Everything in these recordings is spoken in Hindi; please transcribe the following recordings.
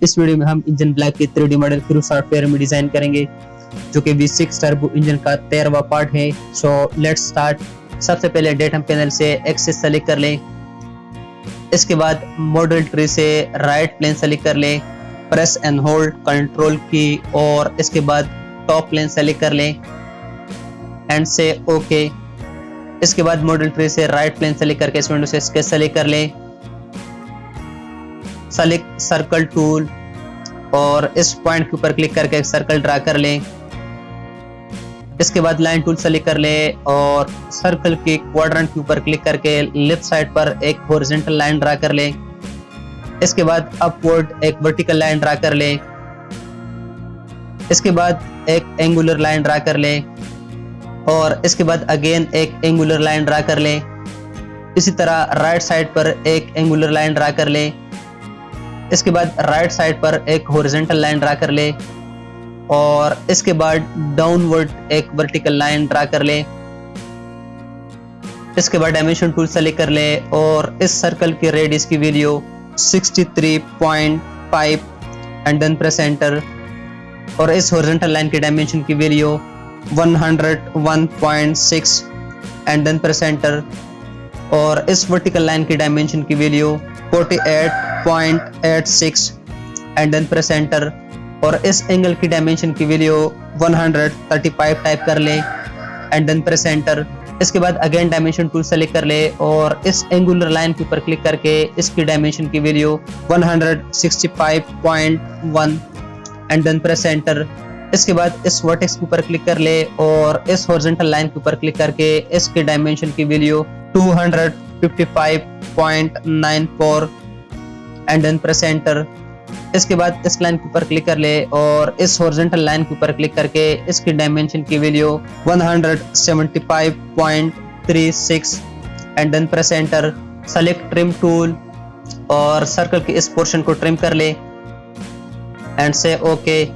इस वीडियो में हम इंजन ब्लैक के 3D मॉडल क्रू सॉफ्टवेयर में डिजाइन करेंगे, जो कि V6 टर्बो इंजन का 13वां पार्ट है। So let's start. सबसे पहले डेटम पैनल से एक्सिस सेलेक्ट कर लें। इसके बाद मॉडल ट्री से राइट प्लेन सेलेक्ट कर लें, प्रेस एंड होल्ड कंट्रोल की, और इसके बाद टॉप प्लेन सेलेक्ट कर लें एंड से ओके। इसके बाद मॉडल ट्री से राइट प्लेन सेलेक्ट करके इस विंडो से स्केच सेलेक्ट कर लें। सेलेक्ट सर्कल टूल और इस पॉइंट के ऊपर क्लिक करके एक सर्कल ड्रा कर लें। इसके बाद लाइन टूल सेलेक्ट कर लें और सर्कल के क्वाड्रेंट के ऊपर क्लिक करके लेफ्ट साइड पर एक हॉरिजॉन्टल लाइन ड्रा कर लें। इसके बाद अपवर्ड एक वर्टिकल लाइन ड्रा कर लें। इसके बाद एक एंगुलर लाइन ड्रा कर लें और इसके बाद अगेन एक एंगुलर लाइन ड्रा कर लें। इसी तरह राइट साइड पर एक एंगुलर लाइन ड्रा कर लें। इसके बाद राइट साइड पर एक हॉरिजॉन्टल लाइन ड्रा कर लें और इसके बाद डाउनवर्ड एक वर्टिकल लाइन ड्रा कर लें। इसके बाद डायमेंशन टूल सेलेक्ट कर लें और इस सर्कल की रेडियस की value 63.5 and then press enter. और इस हॉरिजॉन्टल लाइन की डायमेंशन की value 101.6 and then press enter. और इस वर्टिकल लाइन की डायमेंशन की value 48.86 and then press enter. और इस एंगल की डायमेंशन की वैल्यू 135 टाइप कर लें एंड देन प्रेस एंटर। इसके बाद अगेन डायमेंशन टूल सेलेक्ट कर ले और इस एंगुलर लाइन के ऊपर क्लिक करके इसकी डायमेंशन की value 165.1 and then press enter. इसके बाद इस वर्टेक्स के ऊपर क्लिक कर ले और इस हॉरिजॉन्टल लाइन के ऊपर क्लिक करके इसकी डायमेंशन की value 255.94 and then press enter. इसके बाद इस लाइन के ऊपर क्लिक कर ले और इस हॉरिजॉन्टल लाइन के ऊपर क्लिक करके इसकी डायमेंशन की value 175.36 and then press enter. Select trim tool और सर्कल के इस पोर्शन को ट्रिम कर ले एंड से ओके।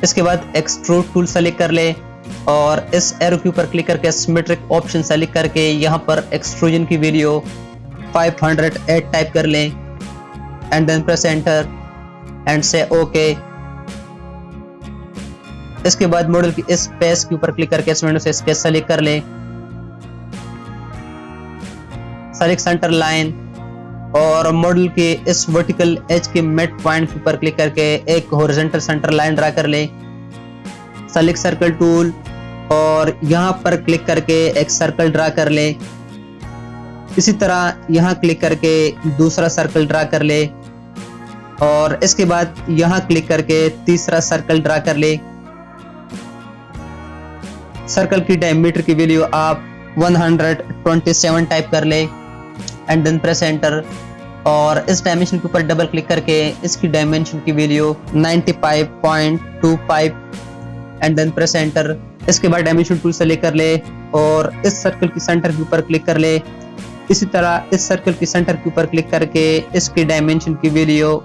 इसके बाद एक्सट्रूड टूल सेलेक्ट कर ले और इस एरो के ऊपर क्लिक करके सिमेट्रिक ऑप्शन सेलेक्ट करके यहाँ पर एक्सट्रूजन की वैल्यू 508 टाइप कर लें and then press enter and से ओके। इसके बाद मॉडल की इस पेज के ऊपर क्लिक करके इस विंडो से स्केच सेलेक्ट कर लें। सेलेक्ट सेंटर लाइन और मॉडल के इस वर्टिकल एज के मिड पॉइंट के ऊपर क्लिक करके एक हॉरिजॉन्टल सेंटर लाइन ड्रा कर लें। सेलेक्ट सर्कल टूल और यहां पर क्लिक करके एक सर्कल ड्रा कर लें। इसी तरह यहां क्लिक करके दूसरा सर्कल ड्रा कर ले और इसके बाद यहां क्लिक करके तीसरा सर्कल ड्रा कर ले। सर्कल की डायमीटर की वैल्यू आप 127 टाइप कर ले एंड देन प्रेस एंटर। और इस डायमेंशन के ऊपर डबल क्लिक करके इसकी डायमेंशन की value 95.25 and then press enter. इसके बाद डायमेंशन टूल सेलेक्ट कर ले और इस सर्कल की सेंटर के ऊपर क्लिक कर ले। इसी तरह इस सर्कल की सेंटर के ऊपर क्लिक करके इसकी डायमेंशन की वैल्यू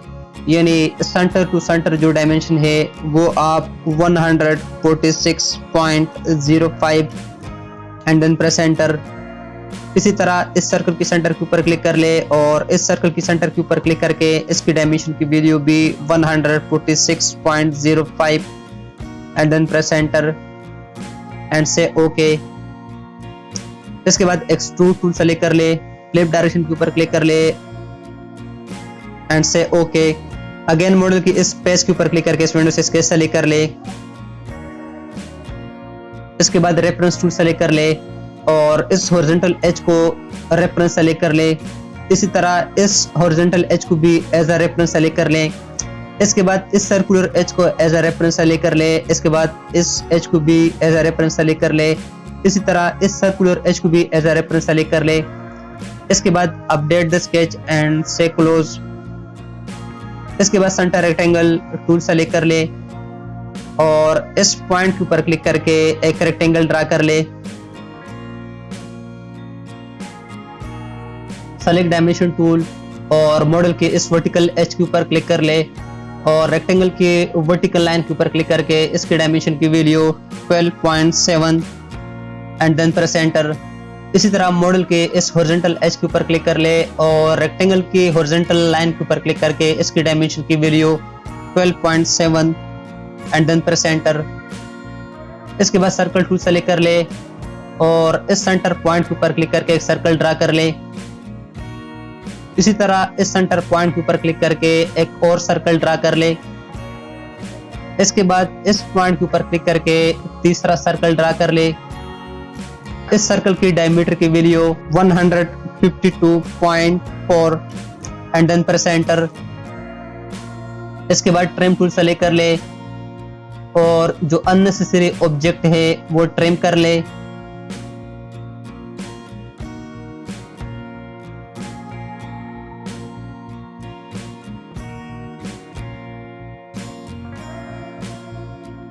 यानी सेंटर टू सेंटर जो डायमेंशन है वो आप 146.05 एंड देन प्रेस एंटर। इसी तरह इस सर्कल की सेंटर के ऊपर क्लिक कर ले और इस सर्कल की सेंटर के ऊपर क्लिक करके इसकी डायमेंशन की वैल्यू भी 146.05 and then press enter and से ओके। इसके बाद एक्सट्रूड टूल सेलेक्ट कर ले, लेफ्ट डायरेक्शन के ऊपर क्लिक कर ले एंड से ओके। अगेन मॉडल की इस पेज के ऊपर क्लिक करके इस विंडो से स्केच सेलेक्ट कर ले। इसके बाद रेफरेंस टूल सेलेक्ट कर ले और इस हॉरिजॉन्टल एज को रेफरेंस सेलेक्ट कर ले। इसी तरह इस हॉरिजॉन्टल एज को भी एज अ रेफरेंस सेलेक्ट कर ले। इसके बाद इस सर्कुलर एज को एज अ रेफरेंस सेलेक्ट कर ले। इसके बाद इस एज को भी एज अ रेफरेंस सेलेक्ट कर ले। इसी तरह इस सर्कुलर एज को भी एज अ रेफरेंस सेलेक्ट कर ले। इसके बाद अपडेट द स्केच एंड से क्लोज। इसके बाद सेंटर रेक्टेंगल टूल सेलेक्ट कर ले और इस पॉइंट के ऊपर क्लिक करके एक रेक्टेंगल ड्रा कर ले। सेलेक्ट डायमेंशन टूल और मॉडल के इस वर्टिकल एज के ऊपर क्लिक कर ले और रेक्टेंगल के वर्टिकल लाइन के ऊपर क्लिक करके इसके डायमेंशन की value 12.7 and then press enter. इसी तरह मॉडल के इस हॉरिजॉन्टल एज के ऊपर क्लिक कर ले और रेक्टेंगल की हॉरिजॉन्टल लाइन के ऊपर क्लिक करके इसकी डायमेंशन की value 12.7 and then press enter. इसके बाद सर्कल टूल सेलेक्ट कर ले और इस सेंटर पॉइंट के ऊपर क्लिक करके एक सर्कल ड्रा कर ले। इसी तरह इस सेंटर पॉइंट के ऊपर क्लिक करके एक और सर्कल ड्रा कर ले। इसके बाद इस पॉइंट के ऊपर क्लिक करके तीसरा सर्कल ड्रा कर ले। इस सर्कल की डायमीटर की value 152.4 and then press enter. इसके बाद ट्रिम टूल सेलेक्ट कर ले और जो अननेसेसरी ऑब्जेक्ट है वो ट्रिम कर ले।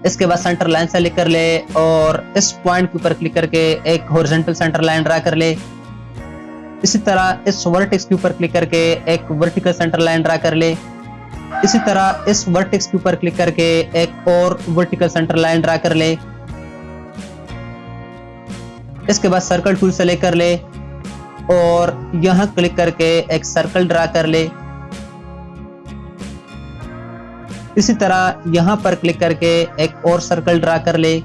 इसके बाद सेंटर लाइन सेलेक्ट कर ले और इस पॉइंट के ऊपर क्लिक करके एक हॉरिजॉन्टल सेंटर लाइन ड्रा कर ले। इसी तरह इस वर्टेक्स के ऊपर क्लिक करके एक वर्टिकल सेंटर लाइन ड्रा कर ले। इसी तरह इस वर्टेक्स के ऊपर क्लिक करके एक और वर्टिकल सेंटर लाइन ड्रा कर ले। इसके बाद सर्कल टूल सेलेक्ट कर ले और यहां क्लिक करके एक सर्कल ड्रा कर ले। इसी तरह यहां पर क्लिक करके एक और सर्कल ड्रा कर ले।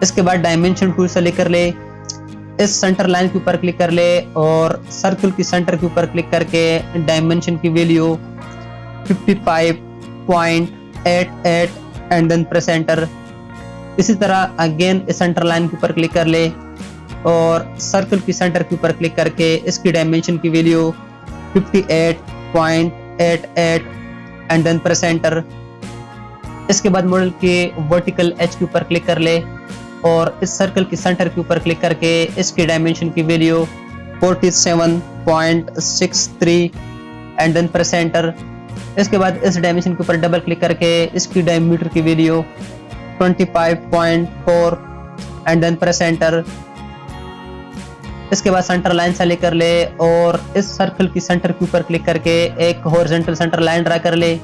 इसके बाद डायमेंशन टूल सेलेक्ट कर ले। इस सेंटर लाइन के ऊपर क्लिक कर ले और सर्कल की सेंटर के ऊपर क्लिक करके डायमेंशन की value 55.88 and then press enter. इसी तरह अगेन इस सेंटर लाइन के ऊपर क्लिक कर ले और सर्कल की सेंटर के ऊपर क्लिक करके इसकी डायमेंशन की value 58.88 and then press enter. इसके बाद मॉडल के वर्टिकल एज के ऊपर क्लिक कर ले और इस सर्कल की सेंटर के ऊपर क्लिक करके इसकी डायमेंशन की value 47.63 and then press enter. इसके बाद इस डायमेंशन के ऊपर डबल क्लिक करके इसकी डायमीटर की value 25.4 and then press enter. इसके बाद सेंटर लाइन सेलेक्ट कर ले और इस सर्कल की सेंटर के ऊपर क्लिक करके एक हॉरिजॉन्टल सेंटर लाइन ड्रा कर ले।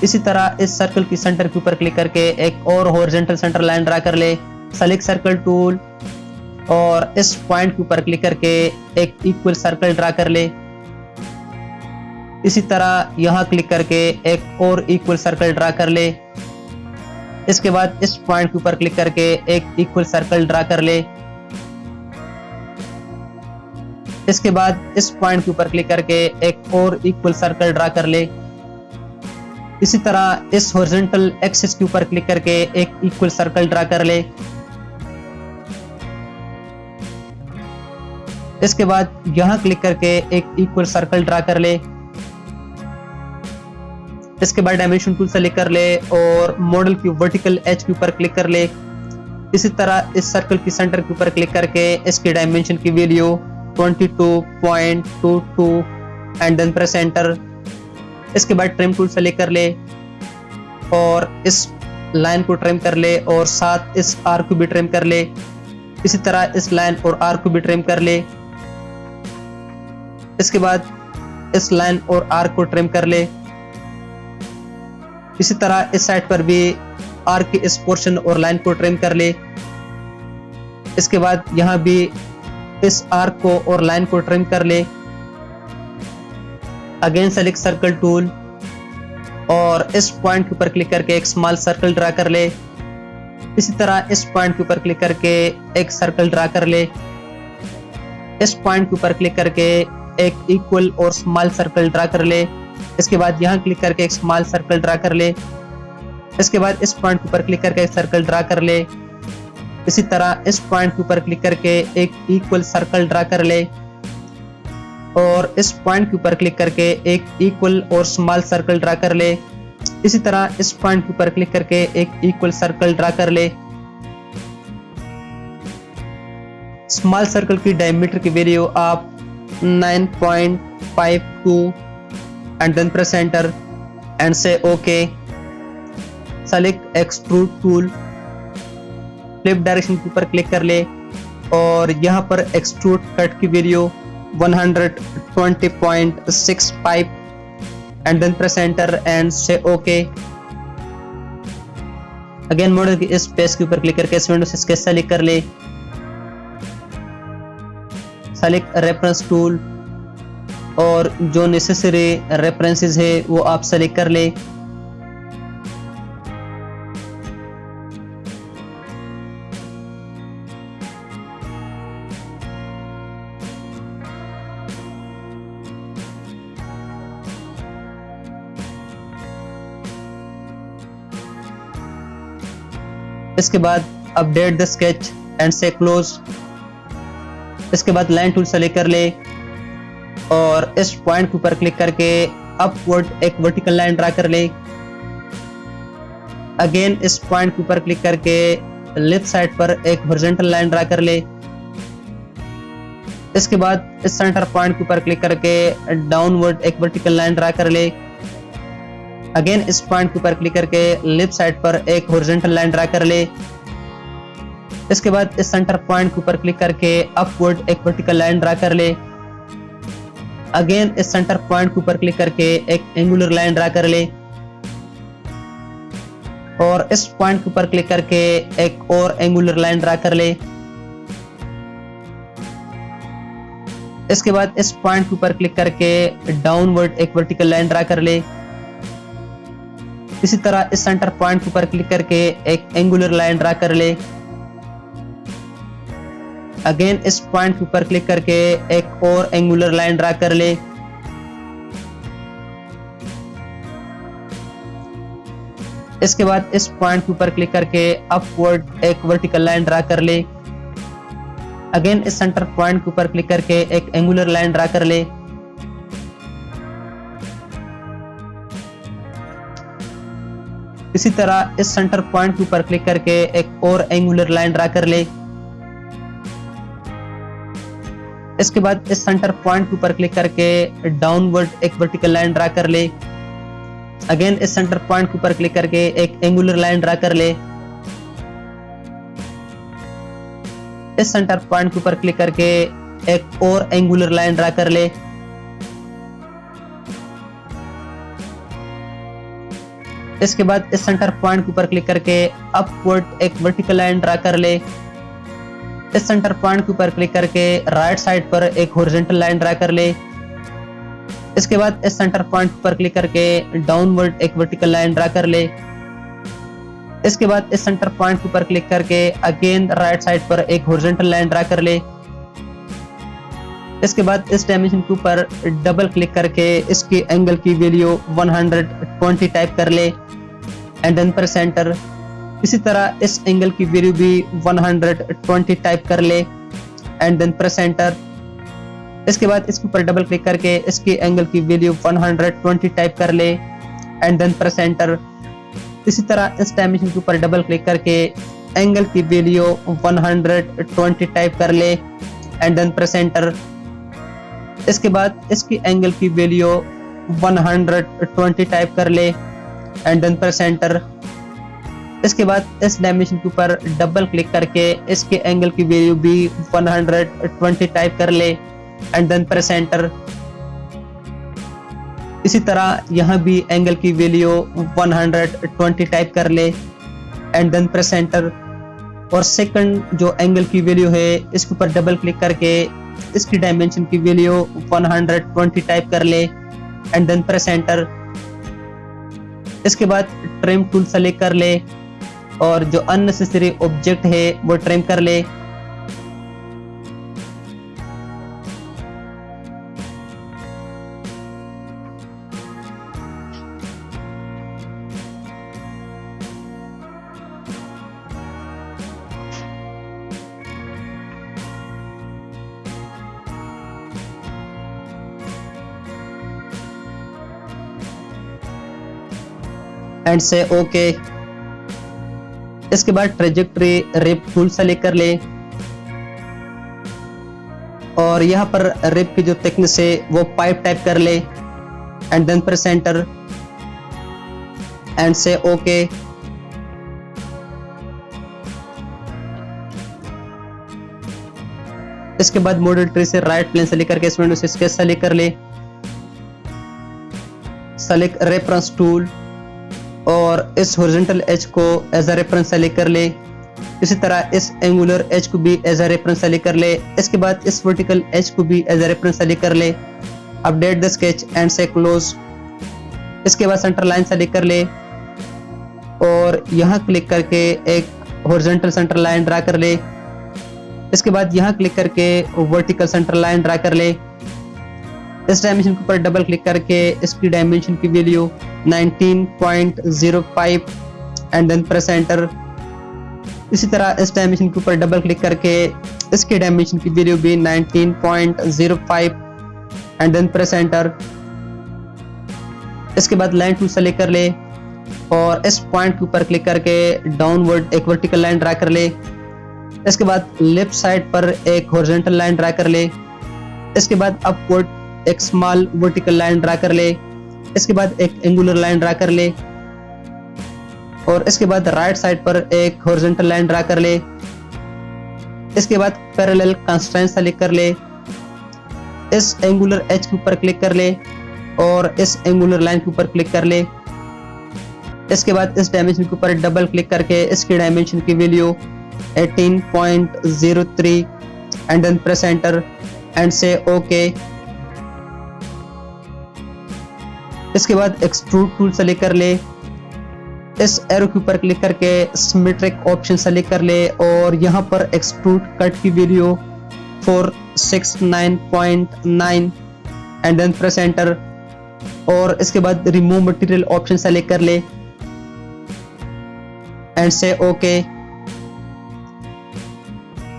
इसी तरह इस सर्कल की सेंटर के ऊपर क्लिक करके एक और हॉरिजॉन्टल सेंटर लाइन ड्रा कर ले। सेलेक्ट सर्कल टूल और इस पॉइंट के ऊपर क्लिक करके एक इक्वल सर्कल ड्रा कर ले। इसी तरह यहां क्लिक करके एक और इक्वल सर्कल ड्रा कर ले। इसके बाद इस पॉइंट के ऊपर क्लिक करके एक इक्वल सर्कल ड्रा कर ले। इसके बाद इस पॉइंट के ऊपर क्लिक करके एक और इक्वल सर्कल ड्रा कर ले। इसी तरह इस हॉरिजॉन्टल एक्सिस के ऊपर क्लिक करके एक इक्वल सर्कल ड्रा कर ले। इसके बाद यहां क्लिक करके एक इक्वल सर्कल ड्रा कर ले। इसके बाद डायमेंशन टूल सेलेक्ट कर ले और मॉडल की वर्टिकल एज के ऊपर क्लिक कर ले। इसी तरह इस सर्कल की सेंटर के ऊपर क्लिक करके इसकी डायमेंशन की value 22.22 and then press enter. इसके बाद ट्रिम टूल सेलेक्ट कर ले और इस लाइन को ट्रिम कर ले और साथ इस आर्क को भी ट्रिम कर ले। इसी तरह इस लाइन और आर्क को भी ट्रिम कर ले। इसके बाद इस लाइन और आर्क को ट्रिम कर ले। इसी तरह इस साइड पर भी आर्क के इस पोर्शन और लाइन को ट्रिम कर ले। इसके बाद यहां भी इस आर्क को और लाइन को ट्रिम कर ले। अगेन सेलेक्ट सर्कल टूल और इस पॉइंट के ऊपर क्लिक करके एक स्मॉल सर्कल ड्रा कर ले। इसी तरह इस पॉइंट के ऊपर क्लिक करके एक सर्कल ड्रा कर ले। इस पॉइंट के ऊपर क्लिक करके एक इक्वल और स्मॉल सर्कल ड्रा कर ले। इसके बाद यहां क्लिक करके एक स्मॉल सर्कल ड्रा कर ले। इसके बाद इस पॉइंट के ऊपर क्लिक करके एक सर्कल ड्रा कर ले। इसी तरह इस पॉइंट के ऊपर क्लिक करके एक इक्वल सर्कल ड्रा कर ले और इस पॉइंट के ऊपर क्लिक करके एक इक्वल और स्मॉल सर्कल ड्रा कर ले। इसी तरह इस पॉइंट के ऊपर क्लिक करके एक इक्वल सर्कल ड्रा कर ले। स्मॉल सर्कल की डायमीटर की वैल्यू आप 9.52 and then press enter and say OK. Select extrude tool, flip direction के ऊपर क्लिक कर ले और यहाँ पर एक्सट्रूड कट की value 120.65 and then press enter and say OK. Again model की इस पेज के ऊपर क्लिक करके इस विंडो से स्केच सेलेक्ट कर ले। सेलेक्ट रेफरेंस टूल और जो नेसेसरी रेफरेंसेस है वो आप सेलेक्ट कर ले। इसके बाद अपडेट द स्केच एंड से क्लोज। इसके बाद लाइन टूल सेलेक्ट कर ले और इस पॉइंट के ऊपर क्लिक करके अपवर्ड एक वर्टिकल लाइन ड्रा कर ले। अगेन इस पॉइंट के ऊपर क्लिक करके लेफ्ट साइड पर एक हॉरिजॉन्टल लाइन ड्रा कर ले। इसके बाद इस सेंटर पॉइंट के ऊपर क्लिक करके डाउनवर्ड एक वर्टिकल लाइन ड्रा कर ले। अगेन इस पॉइंट के ऊपर क्लिक करके लेफ्ट साइड पर एक हॉरिजॉन्टल लाइन ड्रा कर ले। इसके बाद इस सेंटर पॉइंट के ऊपर क्लिक करके अपवर्ड एक वर्टिकल लाइन ड्रा कर ले। अगेन इस सेंटर पॉइंट के ऊपर क्लिक करके एक एंगुलर लाइन ड्रा कर ले और इस पॉइंट के ऊपर क्लिक करके एक और एंगुलर लाइन ड्रा कर ले। इसके बाद इस पॉइंट के ऊपर क्लिक करके डाउनवर्ड एक वर्टिकल लाइन ड्रा कर ले। इसी तरह इस सेंटर पॉइंट के ऊपर क्लिक करके एक एंगुलर लाइन ड्रा कर ले। अगेन इस पॉइंट के ऊपर क्लिक करके एक और एंगुलर लाइन ड्रा कर ले। इसके बाद इस पॉइंट के ऊपर क्लिक करके अपवर्ड एक वर्टिकल लाइन ड्रा कर ले। अगेन इस सेंटर पॉइंट के ऊपर क्लिक करके एक एंगुलर लाइन ड्रा कर ले। इसी तरह इस सेंटर पॉइंट के ऊपर क्लिक करके एक और एंगुलर लाइन ड्रा कर ले। इसके बाद इस सेंटर पॉइंट के ऊपर क्लिक करके डाउनवर्ड एक वर्टिकल लाइन ड्रा कर ले। अगेन इस सेंटर पॉइंट के ऊपर क्लिक करके एक एंगुलर लाइन ड्रा कर ले। इस सेंटर पॉइंट के ऊपर क्लिक करके एक और एंगुलर लाइन ड्रा कर ले। इसके बाद इस सेंटर पॉइंट के ऊपर क्लिक करके अपवर्ड एक वर्टिकल लाइन ड्रा कर ले। इस सेंटर पॉइंट के ऊपर क्लिक करके राइट साइड पर एक हॉरिजॉन्टल लाइन ड्रा कर ले। इसके बाद इस सेंटर पॉइंट पर क्लिक करके डाउनवर्ड एक वर्टिकल लाइन ड्रा कर ले। इसके बाद इस सेंटर पॉइंट पर क्लिक करके अगेन राइट साइड पर एक हॉरिजॉन्टल लाइन ड्रा कर ले। इसके बाद इस डायमेंशन के ऊपर डबल क्लिक करके इसकी एंगल की वैल्यू 120 टाइप कर ले एंड देन प्रेस एंटर। इसी तरह इस एंगल की वैल्यू भी 120 टाइप कर ले एंड देन प्रेस एंटर। इसके बाद इसके ऊपर डबल क्लिक करके इसकी एंगल की वैल्यू 120 टाइप कर ले एंड देन प्रेस एंटर। इसी तरह इस डायमेंशन के ऊपर डबल क्लिक करके एंगल की वैल्यू 120 टाइप कर ले एंड देन प्रेस एंटर। इसके बाद इसकी एंगल की वैल्यू 120 टाइप कर ले एंड देन प्रेस एंटर। इसके बाद इस डायमेंशन के ऊपर डबल क्लिक करके इसके एंगल की वैल्यू भी 120 टाइप कर ले एंड देन प्रेस एंटर। इसी तरह यहाँ भी एंगल की वैल्यू 120 टाइप कर ले एंड देन प्रेस एंटर। और सेकंड जो एंगल की वैल्यू है इसके ऊपर डबल क्लिक करके इसकी डायमेंशन की वैल्यू 120 टाइप कर ले एंड देन प्रेस एंटर। इसके बाद ट्रिम टूल सेलेक्ट कर ले और जो अननेसेसरी ऑब्जेक्ट है वो ट्रिम कर ले। एंड से ओके। इसके बाद ट्रेजेक्टरी रिप टूल सेलेक्ट कर ले और यहाँ पर रिप की जो थिकनेस है वो पाइप टाइप कर ले and then press enter and से ओके। इसके बाद मॉडल ट्री से राइट प्लेन सेलेक्ट करके इस विंडो से स्केच सेलेक्ट कर ले। सेलेक्ट रेफरेंस टूल और इस हॉरिजॉन्टल एज को एज अ रेफरेंस सेलेक्ट कर ले। इसी तरह इस एंगुलर एज को भी एज अ रेफरेंस सेलेक्ट कर ले। इसके बाद इस वर्टिकल एज को भी एज अ रेफरेंस सेलेक्ट कर ले। अपडेट द स्केच एंड से क्लोज। इसके बाद सेंटर लाइन सेलेक्ट कर ले और यहाँ क्लिक करके एक हॉरिजॉन्टल सेंटर लाइन ड्रा कर ले। इसके बाद यहाँ क्लिक करके वर्टिकल सेंटर लाइन ड्रा कर ले। इस डायमेंशन के ऊपर डबल क्लिक करके इसकी डायमेंशन की value 19.05 and then press enter. इसी तरह इस डायमेंशन के ऊपर डबल क्लिक करके इसकी डायमेंशन की वैल्यू भी 19.05 एंड देन प्रेस एंटर। इसके बाद लाइन टूल सेलेक्ट कर ले और इस पॉइंट के ऊपर क्लिक करके डाउनवर्ड एक वर्टिकल लाइन ड्रा कर ले। इसके बाद लेफ्ट साइड पर एक हॉरिजॉन्टल लाइन ड्रा कर ले। इसके बाद अपवर्ड एक स्मॉल वर्टिकल लाइन ड्रा कर ले। इसके बाद एक एंगुलर लाइन ड्रा कर ले और इसके बाद राइट साइड पर एक हॉरिजॉन्टल लाइन ड्रा कर ले। इसके बाद पैरेलल कंस्ट्रेंट सेलेक्ट कर ले। इस एंगुलर एज के ऊपर क्लिक कर ले और इस एंगुलर लाइन के ऊपर क्लिक कर ले। इसके बाद इस डायमेंशन के ऊपर डबल क्लिक करके इसकी डायमेंशन की value 18.03 and then press enter and से ओके। इसके बाद एक्सट्रूड टूल सेलेक्ट कर ले। इस एरो के ऊपर क्लिक करके सिमेट्रिक ऑप्शन सेलेक्ट कर ले और यहाँ पर एक्सट्रूड कट की value 469.9 and then press enter और इसके बाद रिमूव मटेरियल ऑप्शन सेलेक्ट कर ले एंड से ओके।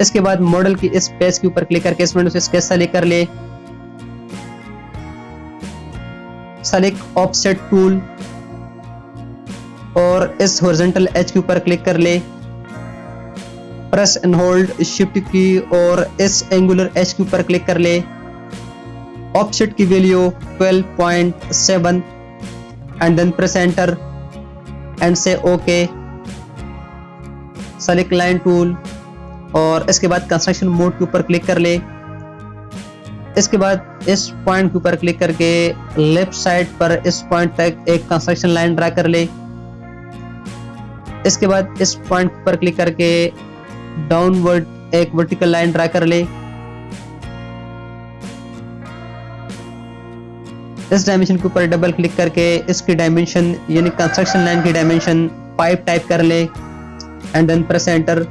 इसके बाद मॉडल की इस पेज के ऊपर क्लिक करके इस विंडो से स्केच सेलेक्ट कर ले। सेलेक्ट ऑफसेट टूल और इस हॉरिजॉन्टल एज के ऊपर क्लिक कर ले। प्रेस एंड होल्ड शिफ्ट की और इस एंगुलर एज के ऊपर क्लिक कर ले। ऑफसेट की value 12.7 and then press enter and से ओके। सेलेक्ट लाइन टूल और इसके बाद कंस्ट्रक्शन मोड के ऊपर क्लिक कर ले। इसके बाद इस पॉइंट के ऊपर क्लिक करके लेफ्ट साइड पर इस पॉइंट तक एक कंस्ट्रक्शन लाइन ड्रा कर ले। इसके बाद इस पॉइंट पर क्लिक करके डाउनवर्ड एक वर्टिकल लाइन ड्रा कर ले। इस डायमेंशन के ऊपर डबल क्लिक करके इसकी डायमेंशन यानी कंस्ट्रक्शन लाइन की डायमेंशन 5 टाइप कर ले एंड देन प्रेस एंटर।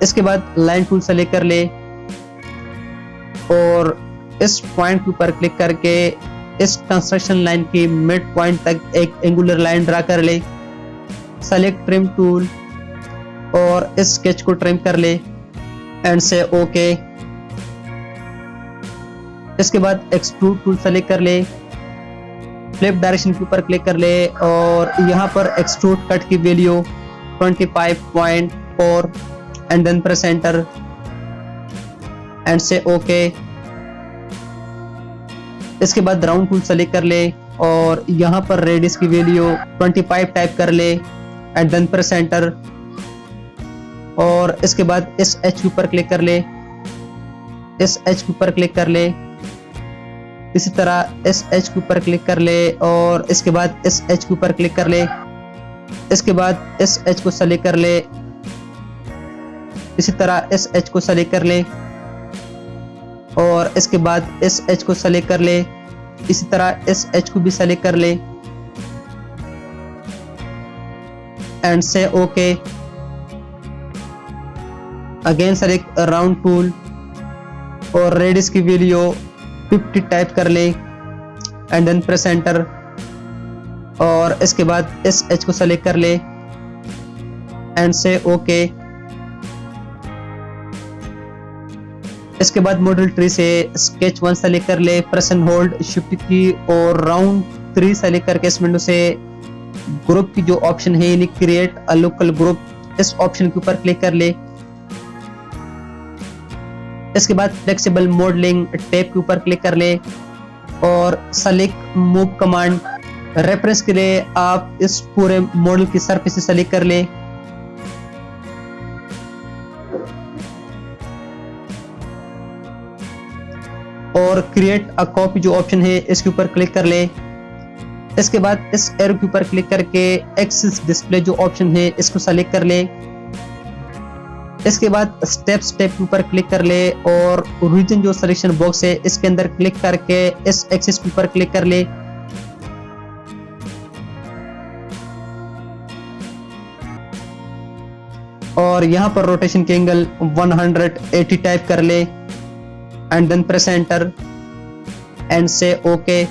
इसके बाद लाइन टूल सेलेक्ट कर ले और इस पॉइंट के ऊपर क्लिक करके इस कंस्ट्रक्शन लाइन की मिड पॉइंट तक एक एंगुलर लाइन ड्रा कर ले। सेलेक्ट ट्रिम टूल और इस स्केच को ट्रिम कर ले एंड से ओके। इसके बाद एक्सट्रूड टूल सेलेक्ट कर ले। फ्लिप डायरेक्शन के ऊपर क्लिक कर ले और यहाँ पर एक्सट्रूड कट की value 25.4 and then press enter and से ओके। इसके बाद राउंड टूल सेलेक्ट कर ले और यहाँ पर रेडियस की वैल्यू 25 टाइप कर ले एंड देन प्रेस एंटर और इसके बाद इस एच के ऊपर क्लिक कर ले। इस एच के ऊपर क्लिक कर ले। इसी तरह इस एच के ऊपर क्लिक कर ले और इसके बाद इस एच के ऊपर क्लिक कर ले। इसके बाद इस एच को सेलेक्ट कर ले। इसी तरह इस एच को सेलेक्ट कर ले और इसके बाद इस एच को सेलेक्ट कर ले। इसी तरह इस एच को भी सेलेक्ट कर ले एंड से okay. Again select round tool और रेडियस की वैल्यू 50 टाइप कर ले एंड देन प्रेस एंटर और इसके बाद इस एच को सेलेक्ट कर ले एंड से ओके। इसके बाद मॉडल ट्री से स्केच 1 सेलेक्ट कर ले। प्रेस एंड होल्ड शिफ्ट की और राउंड 3 सेलेक्ट करके इस विंडो से ग्रुप की जो ऑप्शन है यानी क्रिएट अ लोकल ग्रुप, इस ऑप्शन के ऊपर क्लिक कर ले। इसके बाद फ्लेक्सिबल मॉडलिंग टैब के ऊपर क्लिक कर ले और सेलेक्ट मूव कमांड। रेफरेंस के लिए आप इस पूरे मॉडल की सरफेस सेलेक्ट कर ले और क्रिएट अ कॉपी जो ऑप्शन है इसके ऊपर क्लिक कर ले इसके बाद इस एरो के ऊपर क्लिक करके एक्सिस डिस्प्ले जो ऑप्शन है इसको सेलेक्ट कर ले। इसके बाद स्टेप के ऊपर क्लिक कर ले और रीजन जो सिलेक्शन बॉक्स है इसके अंदर क्लिक करके इस एक्सिस के ऊपर क्लिक कर ले। और यहाँ पर रोटेशन के एंगल 180 टाइप कर ले and then press enter and से ओके।